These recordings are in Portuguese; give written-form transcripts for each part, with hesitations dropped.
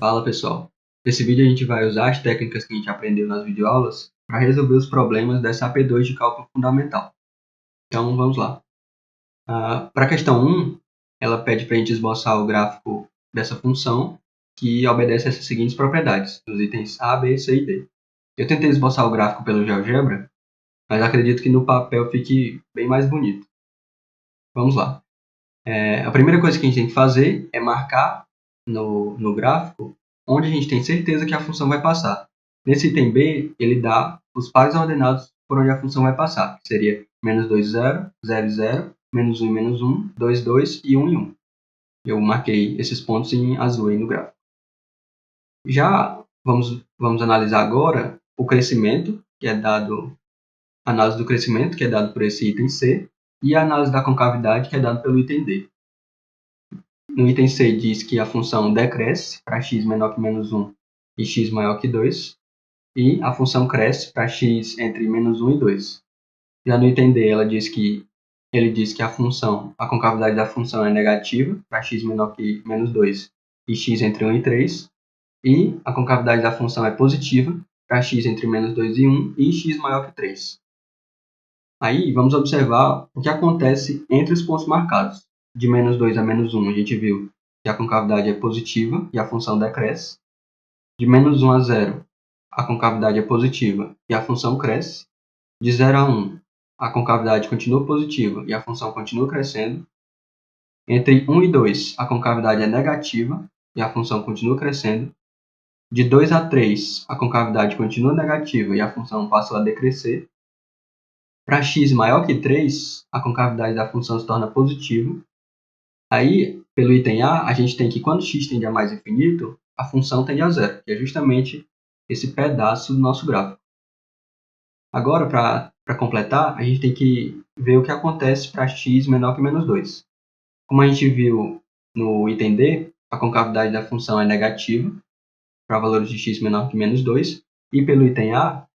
Fala pessoal, nesse vídeo a gente vai usar as técnicas que a gente aprendeu nas videoaulas para resolver os problemas dessa AP2 de cálculo fundamental. Então vamos lá. Para a questão 1, ela pede para a gente esboçar o gráfico dessa função que obedece a essas seguintes propriedades, dos itens A, B, C e D. Eu tentei esboçar o gráfico pelo GeoGebra, mas acredito que no papel fique bem mais bonito. Vamos lá. A primeira coisa que a gente tem que fazer é marcar no gráfico onde a gente tem certeza que a função vai passar. Nesse item B, ele dá os pares ordenados por onde a função vai passar, que seria menos 2, 0, 0, 0, menos 1, menos 1, 2, 2 e 1 e 1. Eu marquei esses pontos em azul aí no gráfico. Já vamos analisar agora o crescimento, que é dado, a análise do crescimento, que é dado por esse item C, e a análise da concavidade, que é dado pelo item D. No item C diz que a função decresce para x menor que menos 1 e x maior que 2, e a função cresce para x entre menos 1 e 2. Já no item D, ele diz que a concavidade da função é negativa para x menor que menos 2 e x entre 1 e 3, e a concavidade da função é positiva para x entre menos 2 e 1 e x maior que 3. Aí vamos observar o que acontece entre os pontos marcados. De menos 2 a menos 1, a gente viu que a concavidade é positiva e a função decresce. De menos 1 a 0, a concavidade é positiva e a função cresce. De 0 a 1, a concavidade continua positiva e a função continua crescendo. Entre 1 e 2, a concavidade é negativa e a função continua crescendo. De 2 a 3, a concavidade continua negativa e a função passou a decrescer. Para x maior que 3, a concavidade da função se torna positiva. Aí, pelo item A, a gente tem que quando x tende a mais infinito, a função tende a zero, que é justamente esse pedaço do nosso gráfico. Agora, para completar, a gente tem que ver o que acontece para x menor que menos 2. Como a gente viu no item D, a concavidade da função é negativa para valores de x menor que menos 2. E pelo item A,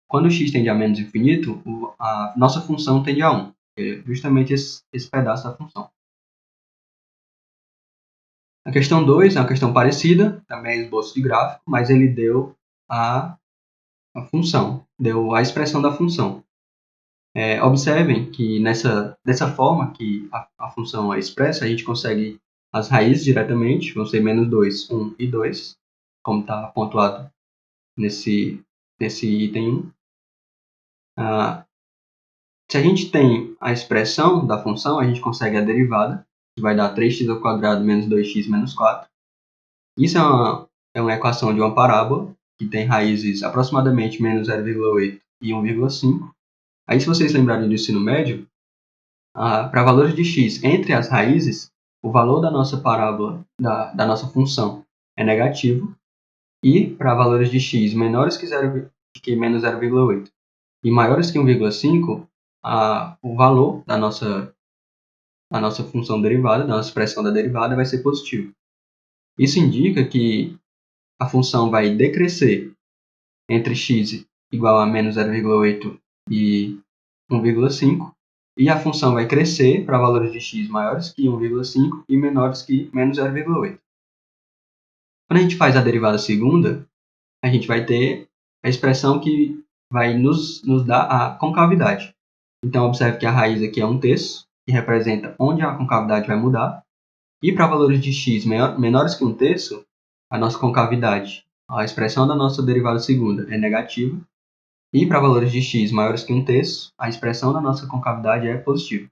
quando x tende a menos infinito, a nossa função tende a 1, que é justamente esse pedaço da função. A questão 2 é uma questão parecida, também é esboço de gráfico, mas ele deu a função, deu a expressão da função. Observem que dessa forma que a função é expressa, a gente consegue as raízes diretamente, vão ser menos 2, 1 e 2, como está pontuado nesse item 1. Se a gente tem a expressão da função, a gente consegue a derivada, que vai dar 3x² menos 2x menos 4. Isso é uma equação de uma parábola, que tem raízes aproximadamente menos 0,8 e 1,5. Aí, se vocês lembrarem do ensino médio, para valores de x entre as raízes, o valor da nossa parábola, da nossa função, é negativo. E para valores de x menores que menos 0,8 e maiores que 1,5, o valor da nossa função derivada, da nossa expressão da derivada, vai ser positivo. Isso indica que a função vai decrescer entre x igual a menos 0,8 e 1,5, e a função vai crescer para valores de x maiores que 1,5 e menores que menos 0,8. Quando a gente faz a derivada segunda, a gente vai ter a expressão que vai nos dar a concavidade. Então, observe que a raiz aqui é 1/3, que representa onde a concavidade vai mudar. E para valores de x menores que 1/3, a nossa concavidade, a expressão da nossa derivada segunda é negativa. E para valores de x maiores que 1/3, a expressão da nossa concavidade é positiva.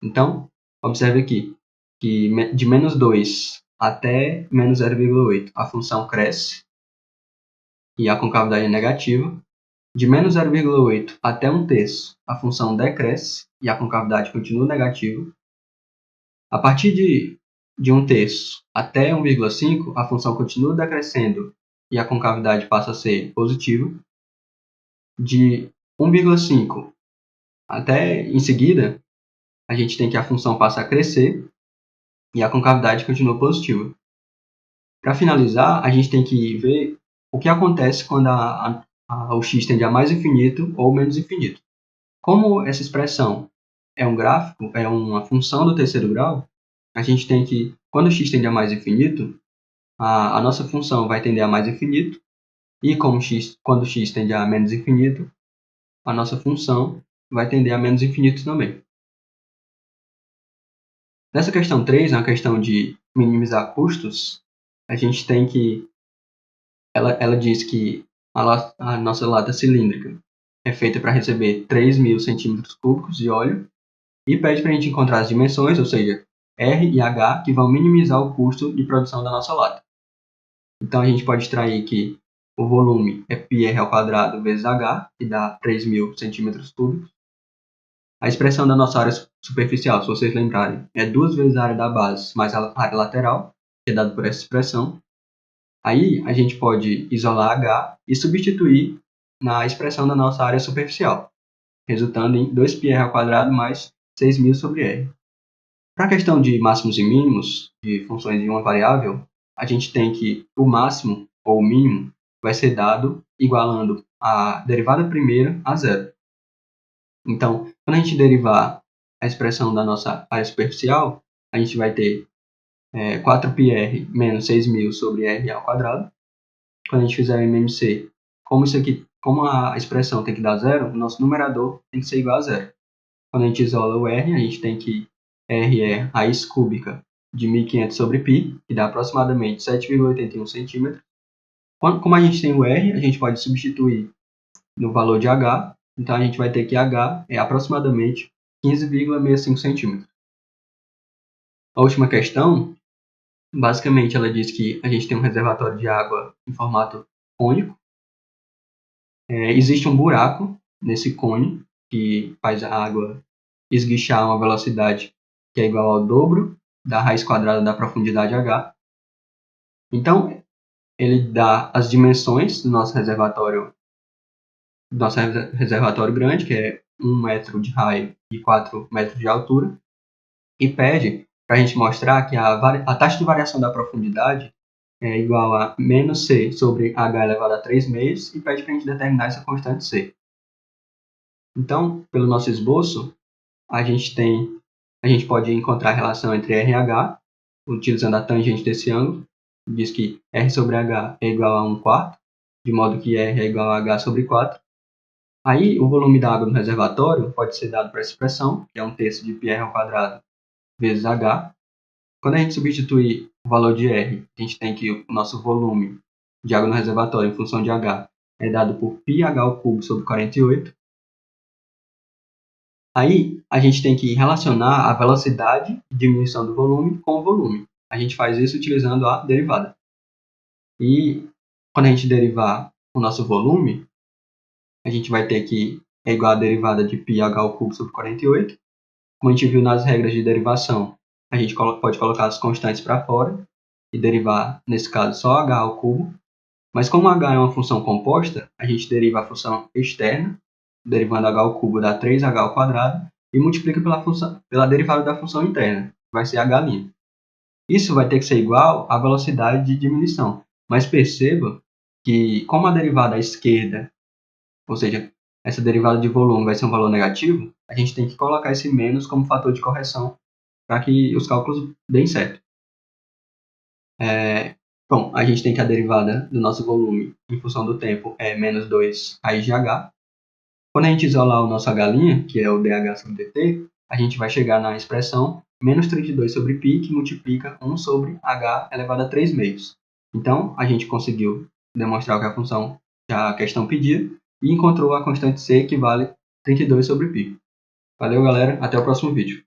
Então, observe aqui que de menos 2 até menos 0,8, a função cresce e a concavidade é negativa. De menos 0,8 até 1/3, a função decresce e a concavidade continua negativa. A partir de 1/3 até 1,5, a função continua decrescendo e a concavidade passa a ser positiva. De 1,5 até em seguida, a gente tem que a função passa a crescer e a concavidade continua positiva. Para finalizar, a gente tem que ver o que acontece quando o x tende a mais infinito ou menos infinito. Como essa expressão é um gráfico, é uma função do terceiro grau, a gente tem que, quando o x tende a mais infinito, a nossa função vai tender a mais infinito, e quando x tende a menos infinito, a nossa função vai tender a menos infinito também. Nessa questão 3, na questão de minimizar custos, a gente tem que... Ela diz que a nossa lata cilíndrica é feita para receber 3.000 centímetros cúbicos de óleo e pede para a gente encontrar as dimensões, ou seja, R e H, que vão minimizar o custo de produção da nossa lata. Então, a gente pode extrair que o volume é πr² vezes H, que dá 3.000 centímetros cúbicos. A expressão da nossa área superficial, se vocês lembrarem, é 2 vezes a área da base mais a área lateral, que é dado por essa expressão. Aí, a gente pode isolar H e substituir na expressão da nossa área superficial, resultando em 2πr² mais 6.000 sobre R. Para a questão de máximos e mínimos de funções de uma variável, a gente tem que o máximo ou o mínimo vai ser dado igualando a derivada primeira a zero. Então, quando a gente derivar a expressão da nossa área superficial, a gente vai ter 4πr menos 6.000 sobre r ao quadrado. Quando a gente fizer o MMC, como a expressão tem que dar zero, o nosso numerador tem que ser igual a zero. Quando a gente isola o r, a gente tem que r é raiz cúbica de 1.500 sobre π, que dá aproximadamente 7,81 centímetros. Como a gente tem o r, a gente pode substituir no valor de h, então a gente vai ter que h é aproximadamente 15,65 centímetros. A última questão, basicamente ela diz que a gente tem um reservatório de água em formato cônico. Existe um buraco nesse cone que faz a água esguichar a uma velocidade que é igual ao dobro da raiz quadrada da profundidade h. Então, ele dá as dimensões do nosso reservatório grande, que é 1 metro de raio e 4 metros de altura, e pede para a gente mostrar que a taxa de variação da profundidade é igual a menos c sobre h elevado a 3 meios, e pede para a gente determinar essa constante c. Então, pelo nosso esboço, a gente pode encontrar a relação entre R e H, utilizando a tangente desse ângulo. Diz que R sobre H é igual a 1/4, de modo que R é igual a H sobre 4. Aí, o volume da água no reservatório pode ser dado por essa expressão, que é 1/3 de πr² vezes H. Quando a gente substituir o valor de R, a gente tem que o nosso volume de água no reservatório em função de H é dado por πh³ sobre 48. Aí, a gente tem que relacionar a velocidade de diminuição do volume com o volume. A gente faz isso utilizando a derivada. E quando a gente derivar o nosso volume, a gente vai ter que é igual a derivada de πh³ sobre 48. Como a gente viu nas regras de derivação, a gente pode colocar as constantes para fora e derivar, nesse caso, só h². Mas como h é uma função composta, a gente deriva a função externa, derivando h³ dá 3h², e multiplica pela derivada da função interna, que vai ser h'. Isso vai ter que ser igual à velocidade de diminuição. Mas perceba que, como a derivada à esquerda, ou seja, essa derivada de volume vai ser um valor negativo, a gente tem que colocar esse menos como fator de correção para que os cálculos deem certo. Bom, a gente tem que a derivada do nosso volume em função do tempo é menos 2 raiz de h. Quando a gente isolar o nosso h', que é o dH sobre dt, a gente vai chegar na expressão menos 32 sobre π, que multiplica 1 sobre h elevado a 3 meios. Então, a gente conseguiu demonstrar que a questão pedia e encontrou a constante c, que vale 32 sobre π. Valeu, galera. Até o próximo vídeo.